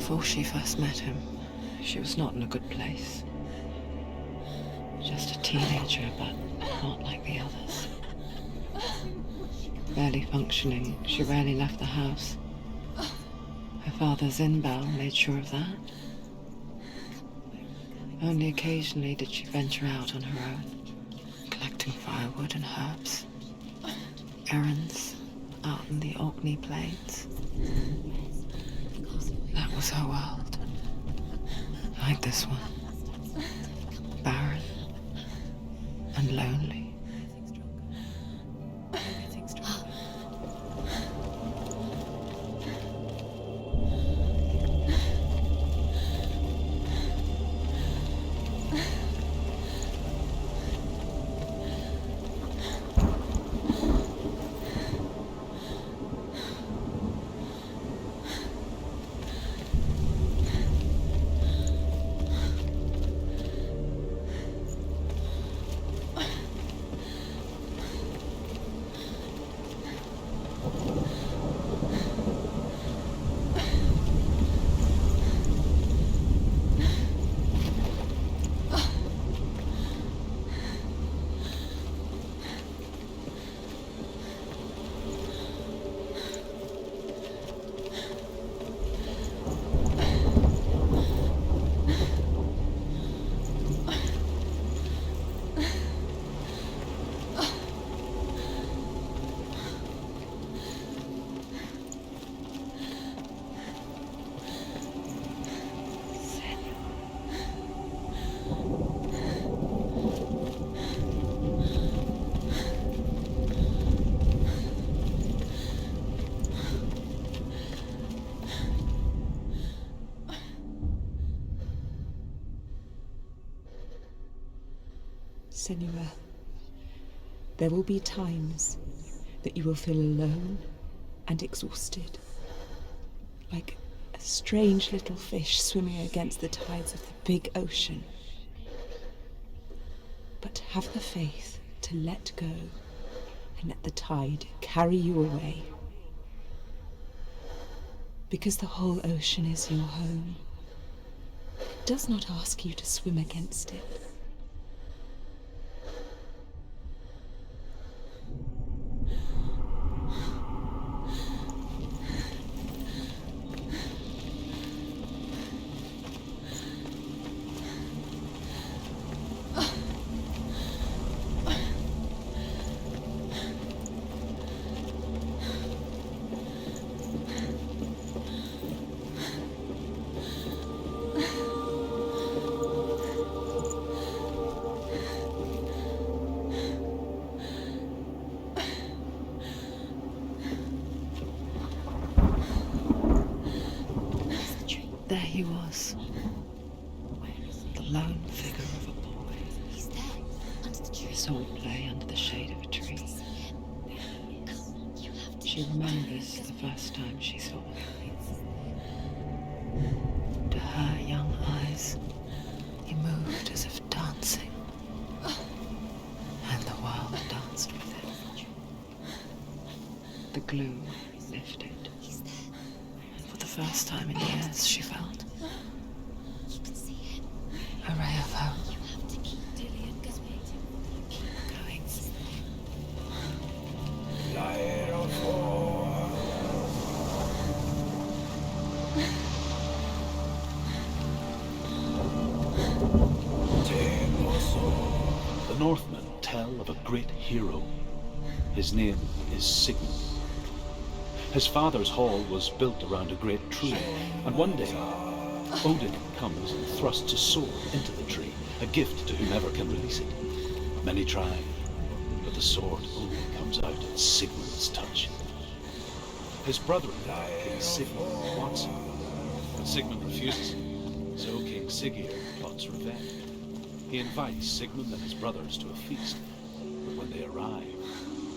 Before she first met him, she was not in a good place. Just a teenager, but not like the others. Barely functioning, she rarely left the house. Her father's in-bell made sure of that. Only occasionally did she venture out on her own, collecting firewood and herbs. Errands out in the Orkney Plains. That was her world. Like this one. Barren and lonely. Senua, there will be times that you will feel alone and exhausted, like a strange little fish swimming against the tides of the big ocean. But have the faith to let go and let the tide carry you away. Because the whole ocean is your home. It does not ask you to swim against it. There he was, the lone figure of a boy. He's there, under the tree. His sword lay under the shade of a tree. You have to. She remembers the first time she saw him. To her young eyes, he moved as if dancing, and the world danced with him. The gloom lifted. For the first time in years, she felt You can see him. a ray of hope. You have to keep Dillian going. Keep going. The Northmen tell of a great hero. His name is Sigmund. His father's hall was built around a great tree, and one day Odin comes and thrusts a sword into the tree, a gift to whomever can release it. Many try, but the sword only comes out at Sigmund's touch. His brother-in-law, King Sigmund, wants him, but Sigmund refuses, so King Siggeir plots revenge. He invites Sigmund and his brothers to a feast, but when they arrive,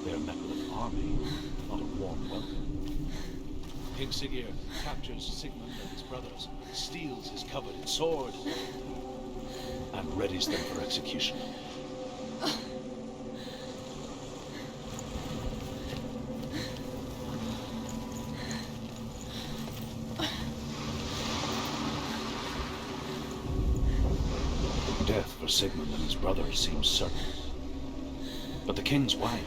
they are met with an army, not a warm welcome. King Siggeir captures Sigmund and his brothers, steals his coveted sword, and readies them for execution. Death for Sigmund and his brothers seems certain. But the king's wife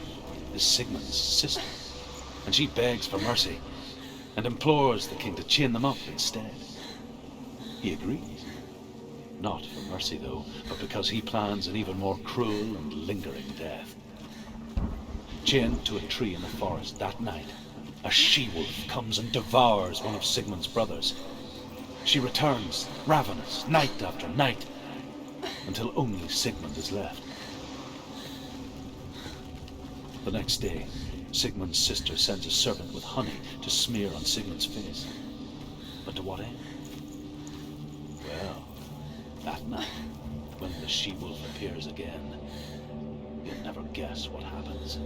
is Sigmund's sister, and she begs for mercy and implores the king to chain them up instead. He agrees. Not for mercy, though, but because he plans an even more cruel and lingering death. Chained to a tree in the forest that night, a she-wolf comes and devours one of Sigmund's brothers. She returns, ravenous, night after night, until only Sigmund is left. The next day, Sigmund's sister sends a servant with honey to smear on Sigmund's face. But to what end? Well, that night, when the she-wolf appears again, you'll never guess what happens.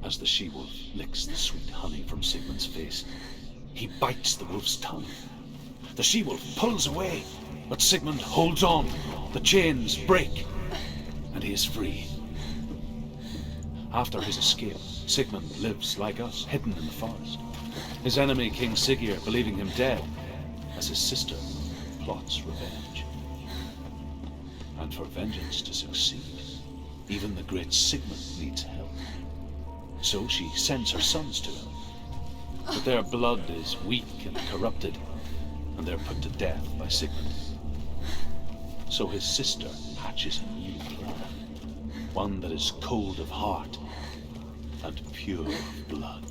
As the she-wolf licks the sweet honey from Sigmund's face, he bites the wolf's tongue. The she-wolf pulls away, but Sigmund holds on. The chains break, and he is free. After his escape, Sigmund lives like us, hidden in the forest. His enemy, King Siggeir, believing him dead, as his sister plots revenge. And for vengeance to succeed, even the great Sigmund needs help. So she sends her sons to him. But their blood is weak and corrupted, and they're put to death by Sigmund. So his sister hatches a new plan, one that is cold of heart and pure of blood.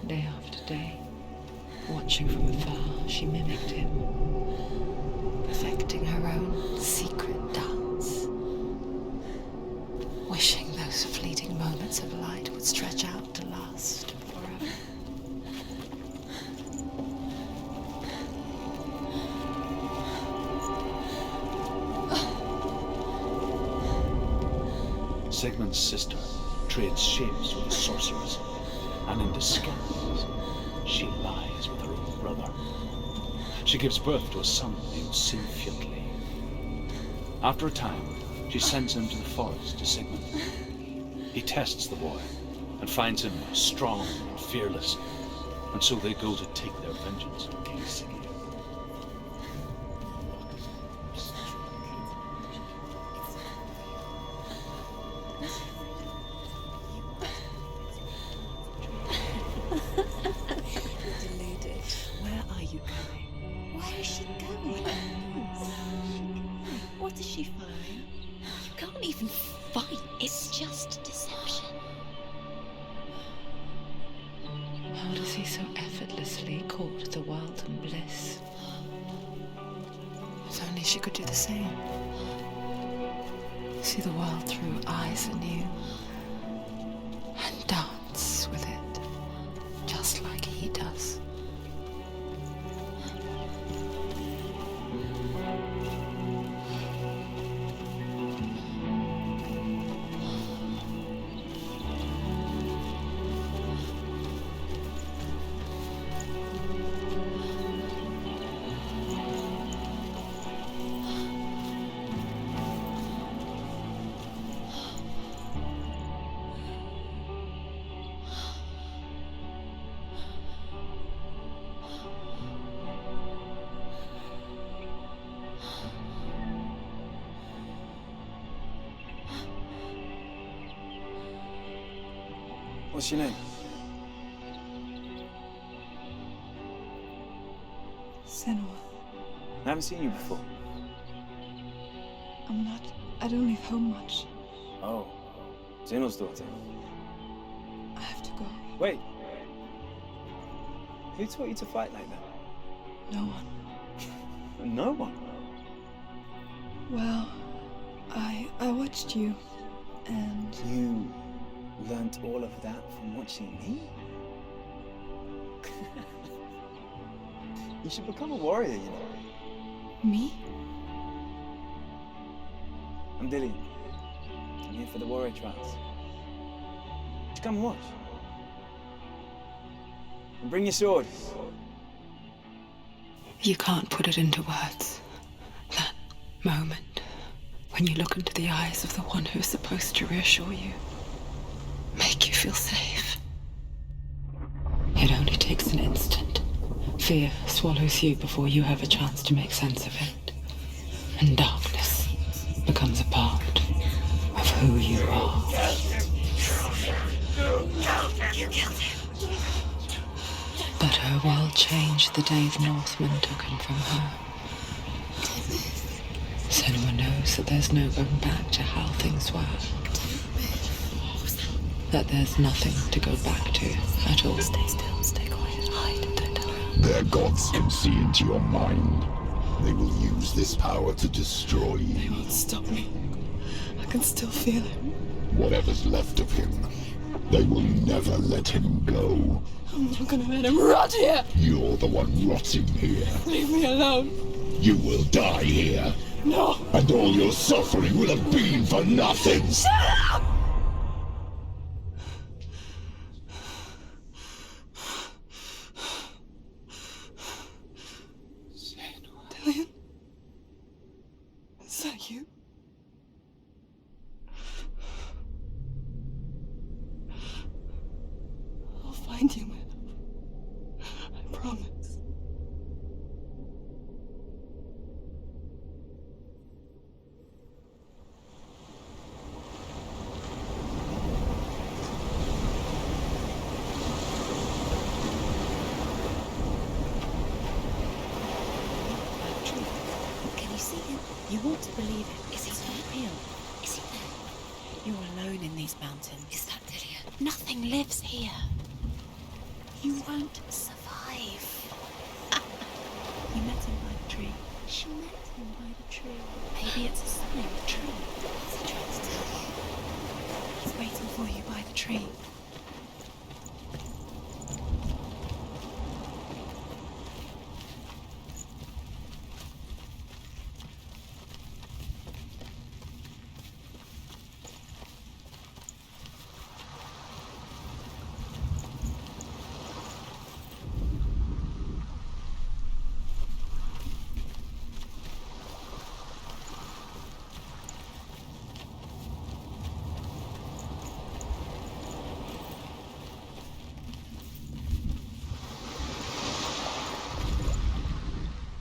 Day after day, Watching from afar, she mimicked him, perfecting her own secret dance, wishing those fleeting moments of light would stretch out to last forever. Sigmund's sister trades shapes with the sorceress, and in disguise, she lies with her own brother. She gives birth to a son named Sinfjotli. After a time, she sends him to the forest to Sigmund. He tests the boy and finds him strong and fearless, and so they go to take their vengeance on King Sigurd. Deluded. Where are you going? Where is she going? What does she find? You can't even fight. It's just deception. How does he so effortlessly court the world and bliss? If only she could do the same. See the world through eyes anew and dance with it, just like he does. What's your name? Senua. I haven't seen you before. I don't leave home much. Oh, Zenua's daughter. I have to go. Wait. Who taught you to fight like that? No one. No one. Well, I watched you, and You learnt all of that from watching me? You should become a warrior, you know. me? I'm Dillian. I'm here for the warrior trials. Just come and watch. And bring your sword. You can't put it into words. That moment when you look into the eyes of the one who's supposed to reassure you, make you feel safe. It only takes an instant. Fear swallows you before you have a chance to make sense of it. And darkness becomes a part of who you are. You killed him. But her world changed the day the Northmen took him from her. Senua knows that there's no going back to how things were. That there's nothing to go back to at all. Stay still, stay quiet, hide, don't tell her. Their gods can see into your mind. They will use this power to destroy you. Won't stop me. I can still feel him. Whatever's left of him, they will never let him go. I'm not gonna let him rot here. You're the one rotting here. Leave me alone. You will die here. No. And all your suffering will have been for nothing. Shut up! Dillian? Is that you? I'll find you, man. I promise. Can you see him? You want to believe it. Is he not real? Is he there? You're alone in these mountains. Is that Dillian? Nothing lives here. You won't survive. He met him by the tree. She met him by the tree. Maybe it's a sign. The tree. What's he trying to tell you? He's waiting for you by the tree.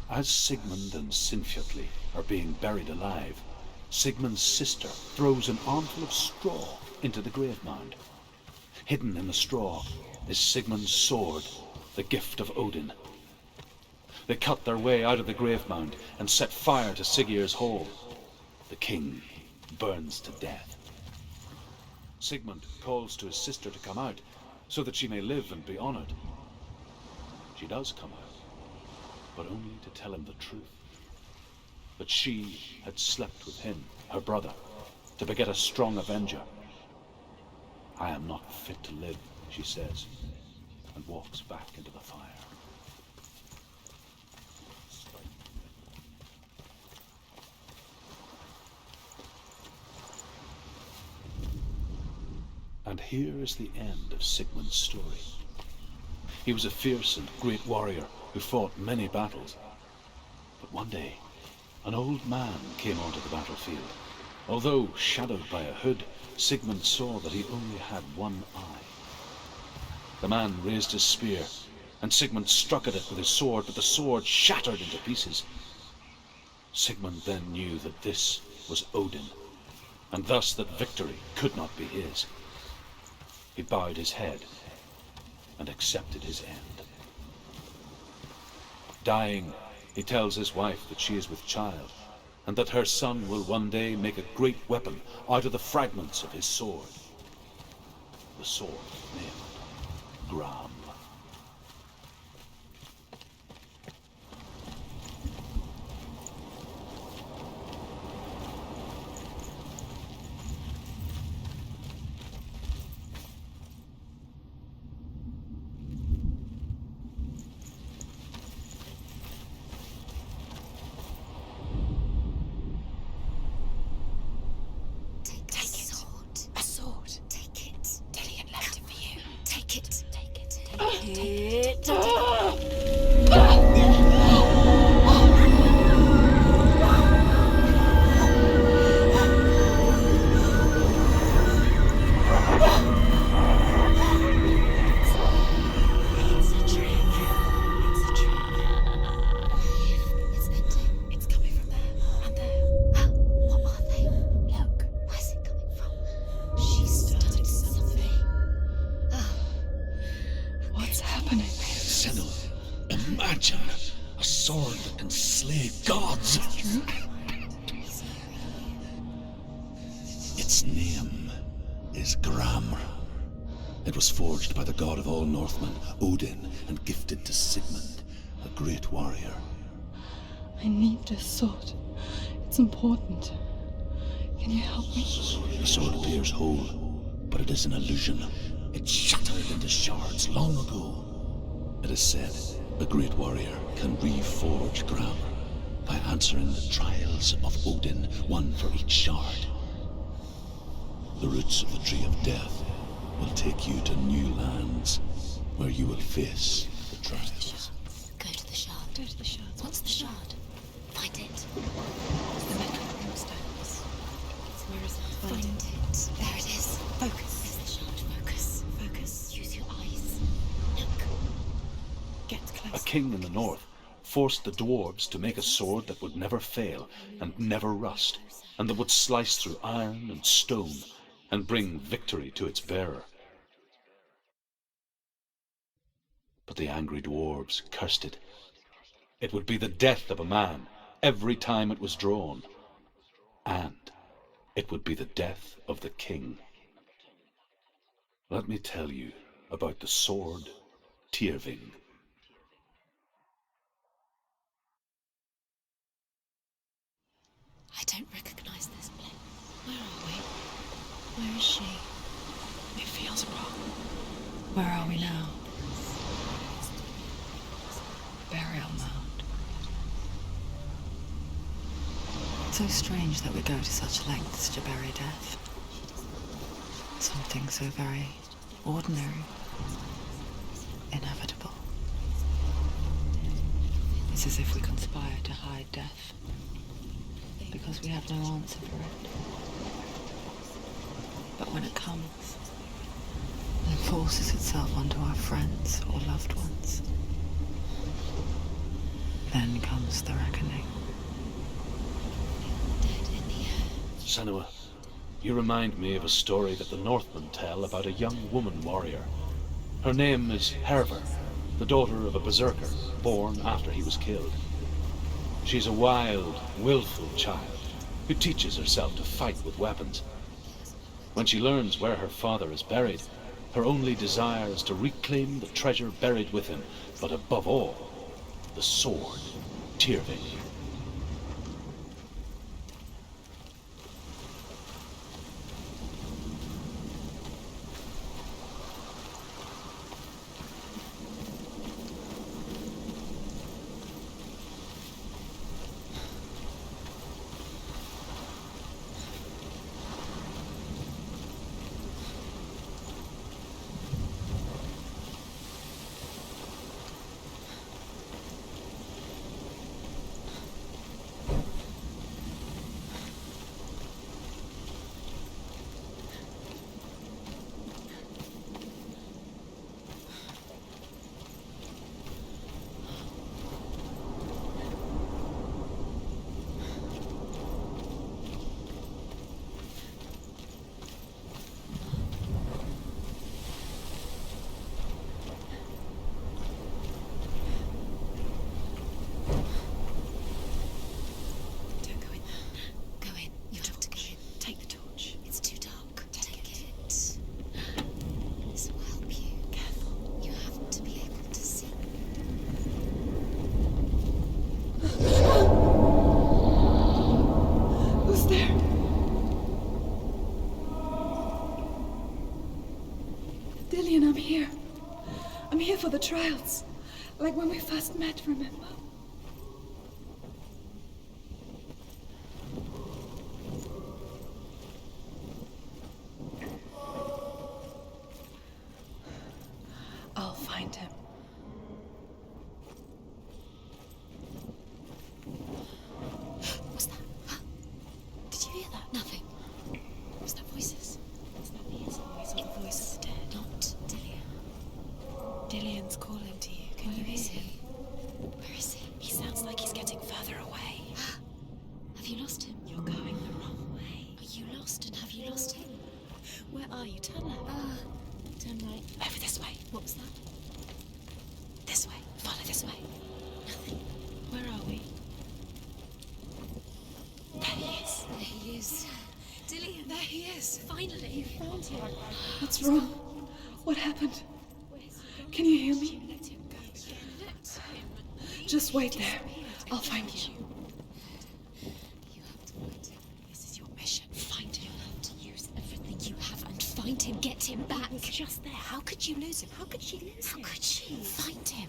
As Sigmund and Sinfjotli are being buried alive, Sigmund's sister throws an armful of straw into the grave mound. Hidden in the straw is Sigmund's sword, the gift of Odin. They cut their way out of the grave mound and set fire to Siggeir's hole. The king burns to death. Sigmund calls to his sister to come out so that she may live and be honored. She does come out, but only to tell him the truth. That she had slept with him, her brother, to beget a strong avenger. I am not fit to live, she says, and walks back into the fire. And here is the end of Sigmund's story. He was a fierce and great warrior who fought many battles. But one day, an old man came onto the battlefield. Although shadowed by a hood, Sigmund saw that he only had one eye. The man raised his spear, and Sigmund struck at it with his sword, but the sword shattered into pieces. Sigmund then knew that this was Odin, and thus that victory could not be his. He bowed his head and accepted his end. Dying, he tells his wife that she is with child, and that her son will one day make a great weapon out of the fragments of his sword. The sword named Gram. Its name is Gram. It was forged by the god of all Northmen, Odin, and gifted to Sigmund, a great warrior. I need this sword. It's important. Can you help me? The sword appears whole, but it is an illusion. It shattered into shards long ago. It is said a great warrior can reforge Gram by answering the trials of Odin, one for each shard. The roots of the Tree of Death will take you to new lands where you will face the trials. Go to the shard. Go to the shard. What's the shard? Find it. It's the metal brimstones. Where is it? Find it. There it is. Focus. There's the shard. Focus. Focus. Use your eyes. Look. Get close. A king in the north forced the dwarves to make a sword that would never fail and never rust, and that would slice through iron and stone and bring victory to its bearer. But the angry dwarves cursed it. It would be the death of a man every time it was drawn, and it would be the death of the king. Let me tell you about the sword Tyrving. Where are we now? Burial mound. So strange that we go to such lengths to bury death. Something so very ordinary, inevitable. It's as if we conspire to hide death, because we have no answer for it. But when it comes, and forces itself onto our friends or loved ones, then comes the reckoning. Senua, you remind me of a story that the Northmen tell about a young woman warrior. Her name is Hervor, the daughter of a berserker born after he was killed. She's a wild, willful child who teaches herself to fight with weapons. When she learns where her father is buried, her only desire is to reclaim the treasure buried with him, but above all, the sword, Tyrving. I'm here for the trials. Like when we first met, remember? I'll find him. What's that? Huh? Did you hear that? Nothing. Was that voices? Is that the voice or the voice of the dead? Not Dillian. Dillian's calling to you. Can you Where is hear he? him? Where is he? He sounds like he's getting further away. Have you lost him? You're going the wrong way. Are you lost and have you lost him? Where are you? Turn left. Turn right. Over this way. What was that? This way. Follow this way. Nothing. Where are we? There he is. There he is. Dillian. There he is. Finally. You found him. What's wrong? What happened? Can you hear me? Let him go again. Let him. Just wait there. I'll find you. You have to find him. This is your mission. Find him. You have to use everything you have and find him. Get him back. He was just there. How could you lose him? How could she lose How him? could she? Find him.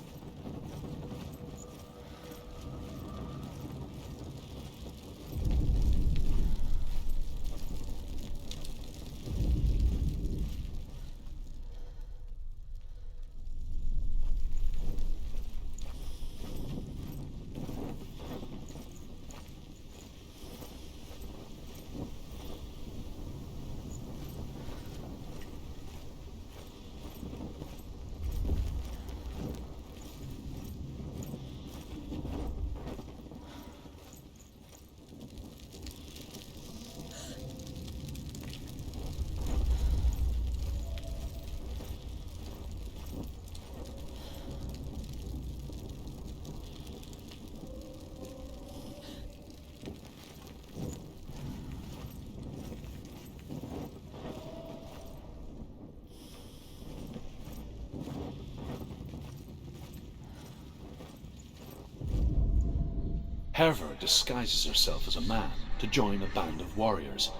Hervor disguises herself as a man to join a band of warriors,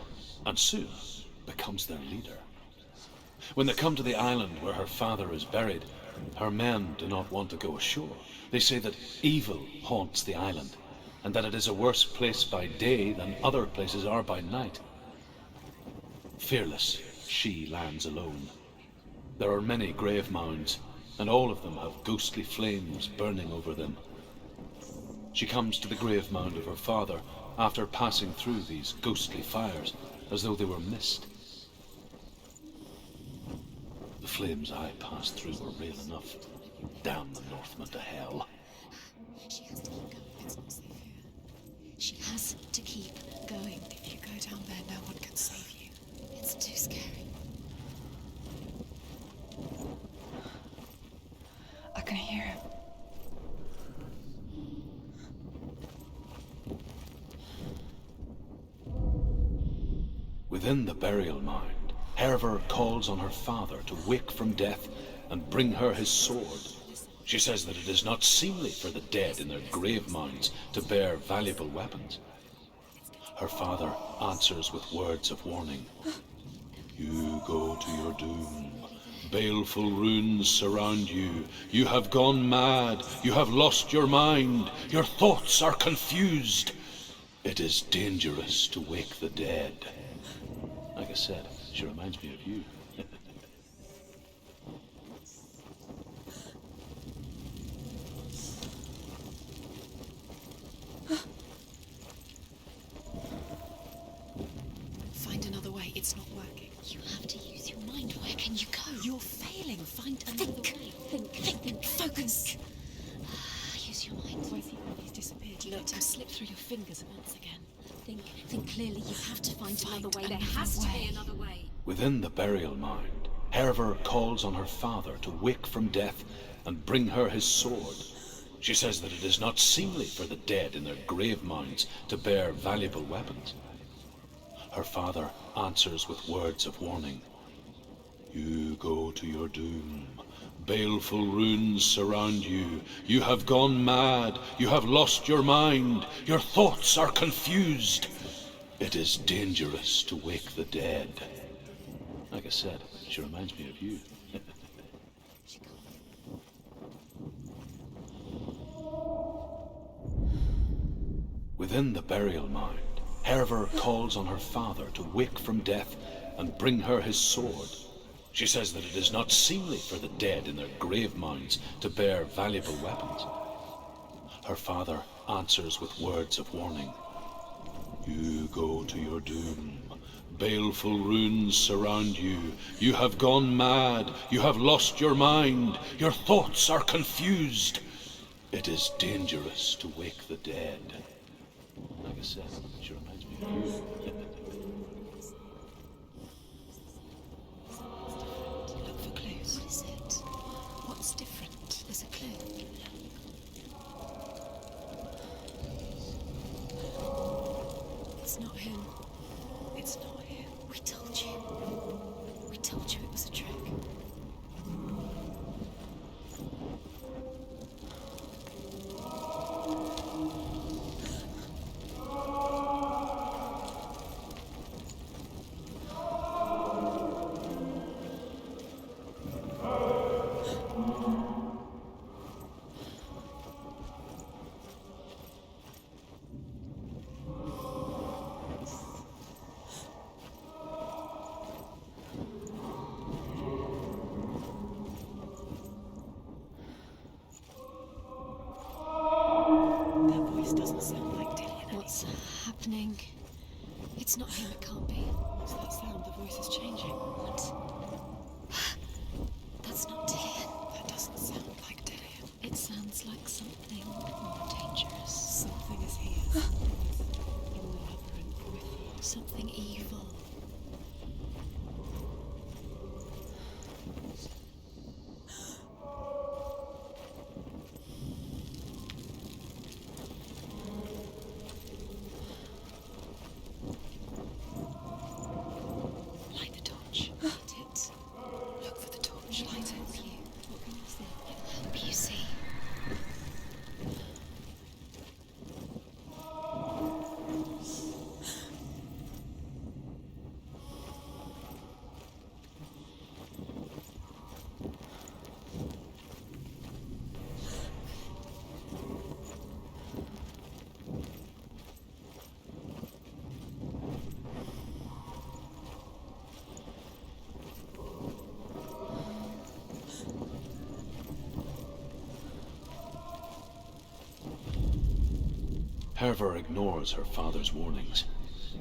and soon becomes their leader. When they come to the island where her father is buried, her men do not want to go ashore. They say that evil haunts the island, and that it is a worse place by day than other places are by night. Fearless, she lands alone. There are many grave mounds, and all of them have ghostly flames burning over them. She comes to the grave mound of her father after passing through these ghostly fires, as though they were mist. The flames I passed through were real enough. Damn the Northmen to hell. She has to keep going. It's not safe here. She has to keep going. If you go down there, no one can save you. It's too scary. I can hear him. Within the burial mound, Hervor calls on her father to wake from death and bring her his sword. She says that it is not seemly for the dead in their grave mounds to bear valuable weapons. Her father answers with words of warning. You go to your doom. Baleful runes surround you. You have gone mad. You have lost your mind. Your thoughts are confused. It is dangerous to wake the dead. Like I said, she reminds me of you. Find another way. It's not working. You have to use your mind. Where can you go? You're failing. Find another way. Think. Focus. Use your mind. Where's he gone? He's disappeared. Let him slip through your fingers once again. Think clearly. You have to find another way. There has to be another way. Within the burial mound, Hervor calls on her father to wake from death and bring her his sword. She says that it is not seemly for the dead in their grave mounds to bear valuable weapons. Her father answers with words of warning. You go to your doom. Baleful runes surround you. You have gone mad. You have lost your mind. Your thoughts are confused. It is dangerous to wake the dead. Like I said, she reminds me of you. Within the burial mound, Hervor calls on her father to wake from death and bring her his sword. She says that it is not seemly for the dead in their grave mounds to bear valuable weapons. Her father answers with words of warning. You go to your doom. Baleful runes surround you. You have gone mad. You have lost your mind. Your thoughts are confused. It is dangerous to wake the dead. Like I said, she reminds me of you. Look for clues. What is it? What's different? There's a clue. It's not him. It's not him. We told you. We told you it was a trick. That voice doesn't sound like Dillian. What's happening? It's not him. It can't be. What's that sound? The voice is changing. What? That's not Dillian. That doesn't sound like Dillian. It sounds like something more dangerous. Something is here. In the labyrinth with you. Something evil. Light the torch. Light it. Look for the torch. Light it. What can you see? Help you see. Hervor ignores her father's warnings.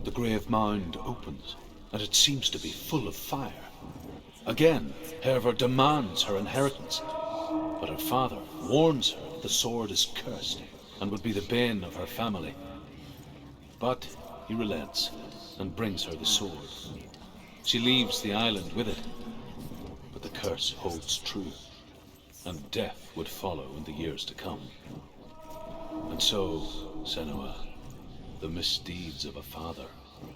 The grave mound opens, and it seems to be full of fire. Again, Hervor demands her inheritance, but her father warns her the sword is cursed and would be the bane of her family. But he relents and brings her the sword. She leaves the island with it, but the curse holds true, and death would follow in the years to come. And so, Senua, the misdeeds of a father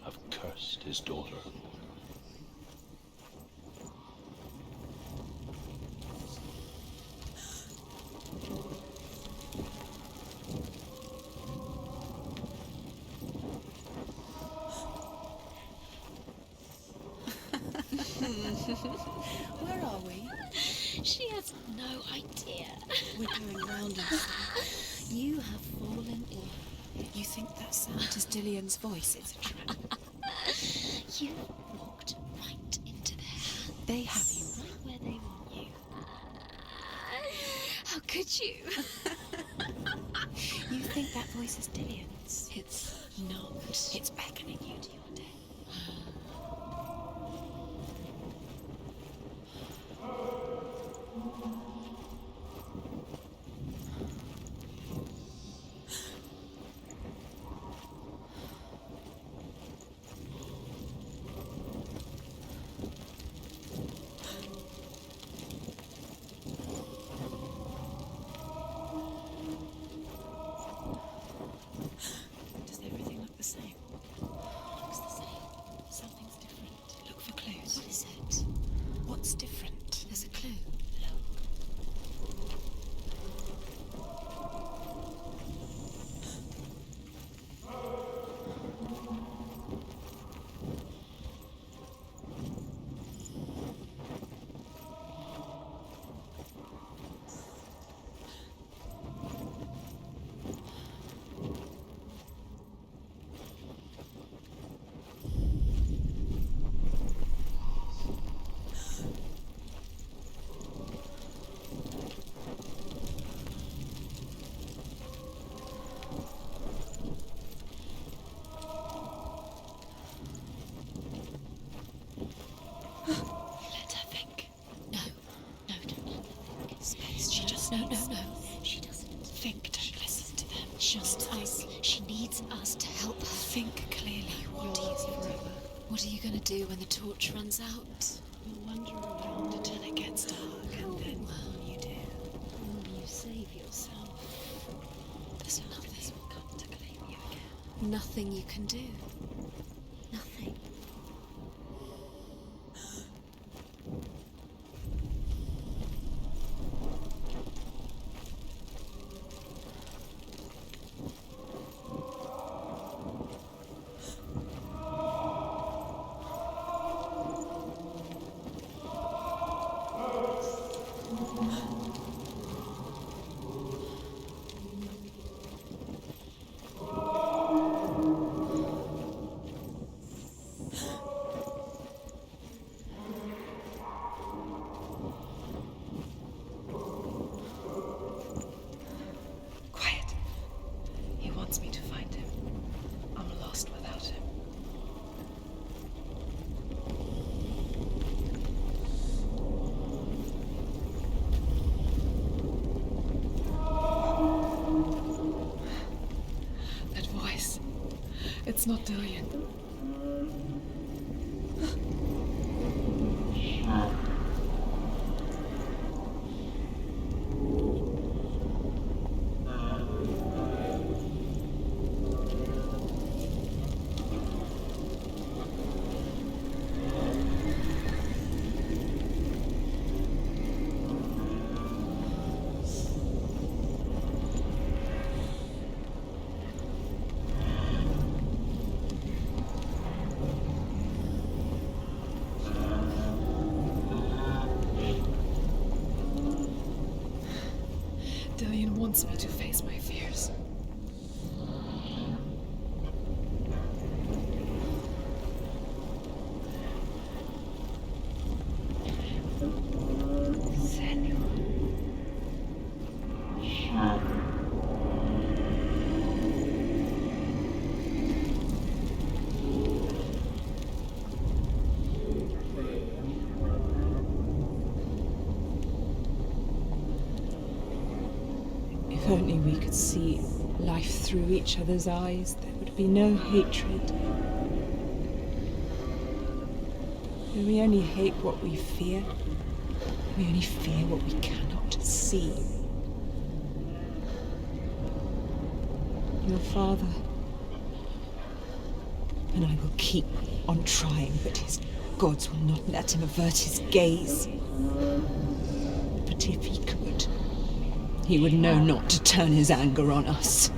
have cursed his daughter. Where are we? She has no idea. We're going round in circles. You have fallen in. You think that sound is Dillion's voice? It's a trap. You walked right into their hands. They have you right where they want you. How could you? You think that voice is Dillion's? It's not. It's beckoning you to your death. Does everything look the same? Looks the same. Something's different. Look for clues. What is it? What's different? There's a clue. Let her think. No, don't let her think. Space. She just No. needs... She doesn't. Think. Don't listen to them. Just us. She needs us to help her. Think clearly. What do you think? What are you going to do when the torch runs out? You'll wander around until it gets dark, and then what will you do? Will you save yourself? There's nothing will come to claim you again. Nothing you can do. Nothing. Quiet. He wants me to find him. I'm lost without him. That voice. It's not Dillion. Dillion wants me to face my fears. only we could see life through each other's eyes, there would be no hatred. We only hate what we fear. We only fear what we cannot see. Your father, and I will keep on trying, but his gods will not let him avert his gaze. But if he could, he would know not to turn his anger on us.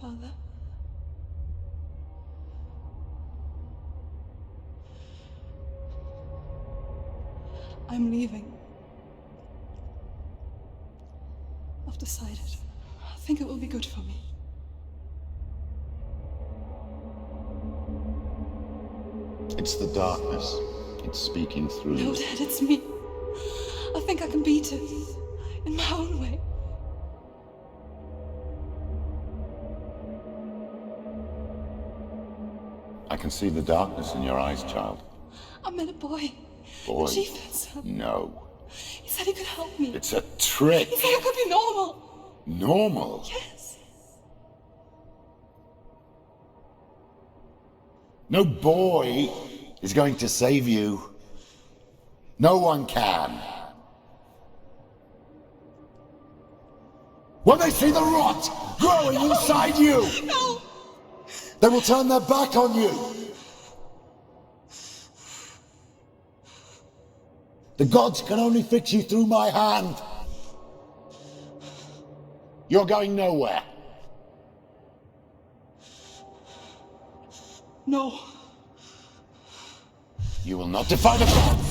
Father. I'm leaving. I've decided. I think it will be good for me. It's the darkness. It's speaking through No, you. Dad, it's me. I think I can beat it. In my own way. I can see the darkness in your eyes, child. I met a boy. Boy? The chief had some. No. He said he could help me. It's a trick. He said I could be normal. Normal? Yes. No boy is going to save you. No one can. When they see the rot growing inside you, No! they will turn their back on you. The gods can only fix you through my hand. You're going nowhere. No. You will not defy the gods.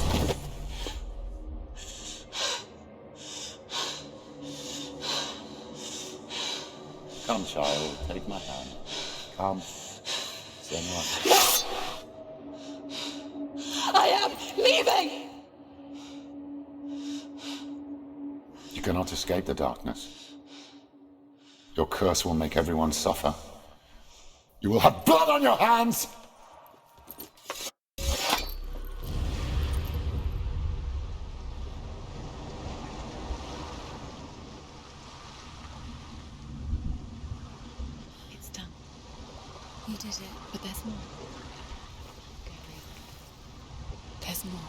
Come, child, take my hand. Come. Senua. I am leaving! You cannot escape the darkness. Your curse will make everyone suffer. You will have blood on your hands! It's done. You did it. But there's more. There's more.